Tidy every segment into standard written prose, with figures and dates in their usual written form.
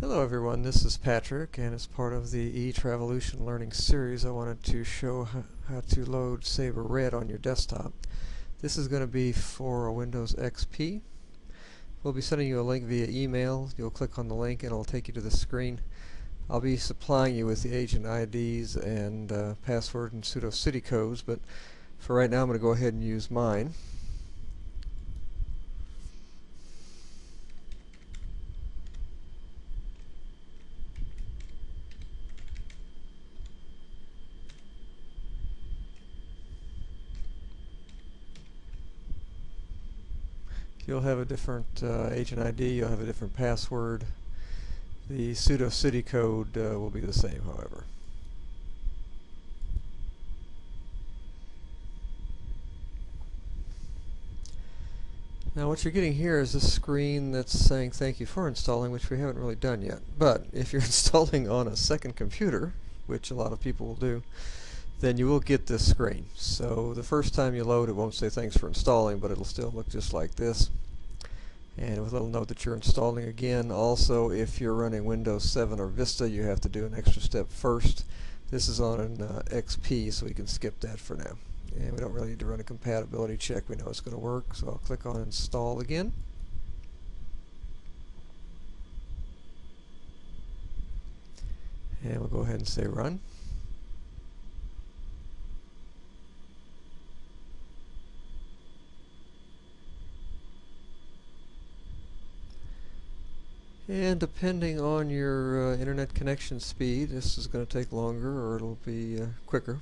Hello everyone, this is Patrick, and as part of the eTravelution learning series I wanted to show how to load Sabre Red on your desktop. This is going to be for a Windows XP. We'll be sending you a link via email. You'll click on the link and it'll take you to the screen. I'll be supplying you with the agent IDs and password and pseudo city codes, but for right now I'm going to go ahead and use mine. You'll have a different agent ID, you'll have a different password. The pseudo city code will be the same, however. Now what you're getting here is a screen that's saying thank you for installing, which we haven't really done yet. But if you're installing on a second computer, which a lot of people will do, then you will get this screen. So the first time you load, it won't say thanks for installing, but it'll still look just like this. And with a little note that you're installing again. Also, if you're running Windows 7 or Vista, you have to do an extra step first. This is on an XP, so we can skip that for now. And we don't really need to run a compatibility check. We know it's going to work, so I'll click on Install again. And we'll go ahead and say Run. And depending on your internet connection speed, this is going to take longer or it'll be quicker.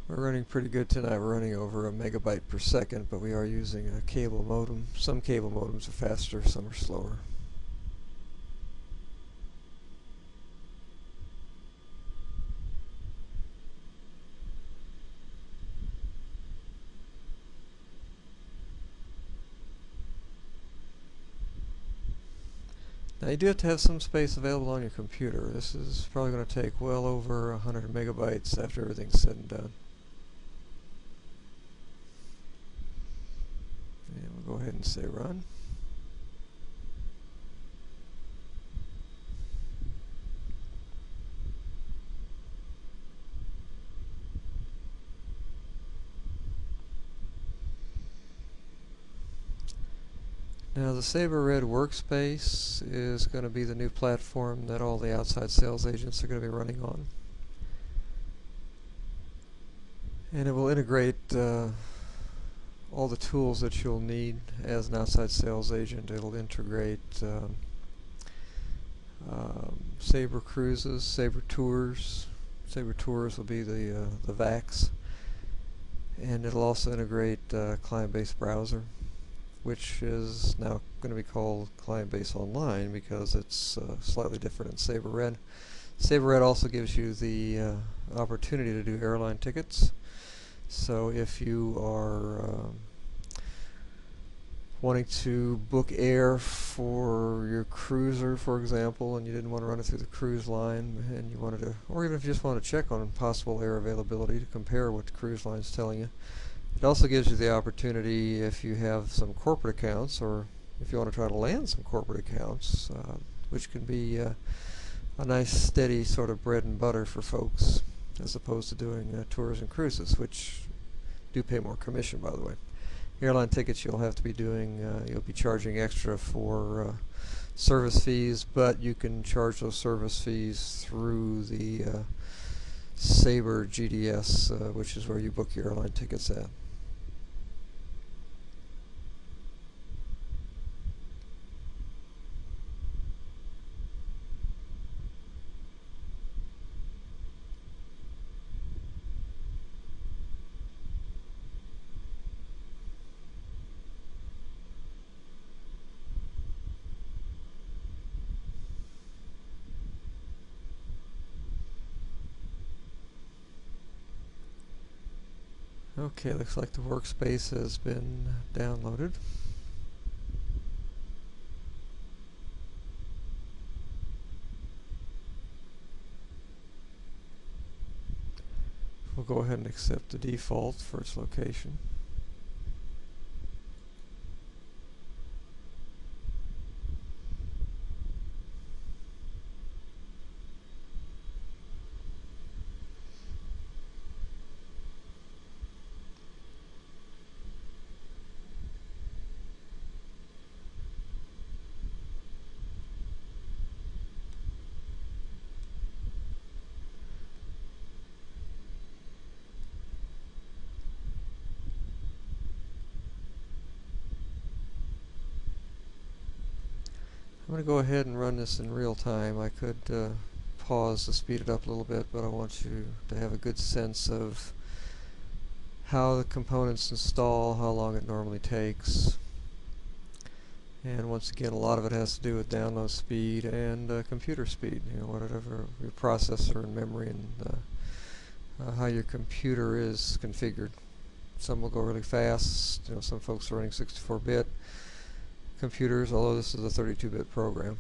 We're running pretty good tonight. We're running over 1 megabyte per second, but we are using a cable modem. Some cable modems are faster, some are slower. Now you do have to have some space available on your computer. This is probably going to take well over 100 megabytes after everything's said and done. And we'll go ahead and say Run. Now the Sabre Red workspace is going to be the new platform that all the outside sales agents are going to be running on. And it will integrate all the tools that you'll need as an outside sales agent. It'll integrate Sabre Cruises, Sabre Tours. Sabre Tours will be the VAX. And it'll also integrate client-based browser, which is now going to be called Client-Based Online because it's slightly different in Sabre Red. Sabre Red also gives you the opportunity to do airline tickets. So if you are wanting to book air for your cruiser, for example, and you didn't want to run it through the cruise line, and you wanted to, or even if you just want to check on possible air availability to compare what the cruise line's telling you. It also gives you the opportunity, if you have some corporate accounts, or if you want to try to land some corporate accounts, which can be a nice steady sort of bread and butter for folks, as opposed to doing tours and cruises, which do pay more commission, by the way. Airline tickets you'll have to be doing, you'll be charging extra for service fees, but you can charge those service fees through the Sabre GDS, which is where you book your airline tickets at. Okay, looks like the workspace has been downloaded. We'll go ahead and accept the default for its location. I'm going to go ahead and run this in real time. I could pause to speed it up a little bit, but I want you to have a good sense of how the components install, how long it normally takes. And once again, a lot of it has to do with download speed and computer speed, whatever your processor and memory and how your computer is configured. Some will go really fast. Some folks are running 64-bit computers, although this is a 32-bit program.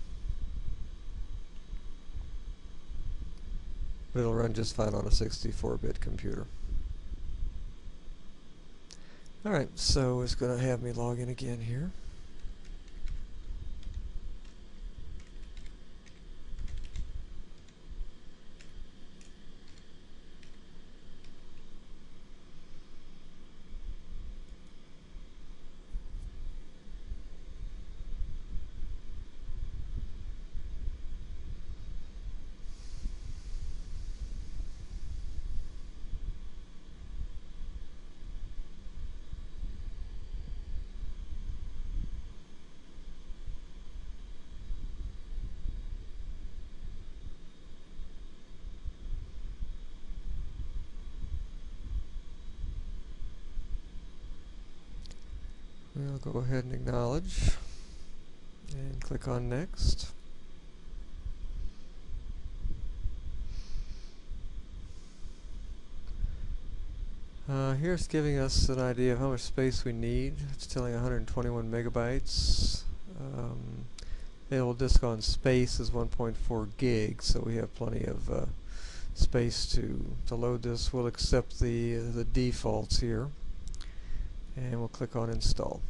But it'll run just fine on a 64-bit computer. Alright, so it's going to have me log in again here. We'll go ahead and acknowledge and click on Next. Here it's giving us an idea of how much space we need. It's telling 121 megabytes. Available disk on space is 1.4 gigs, so we have plenty of space to load this. We'll accept the defaults here, and we'll click on Install.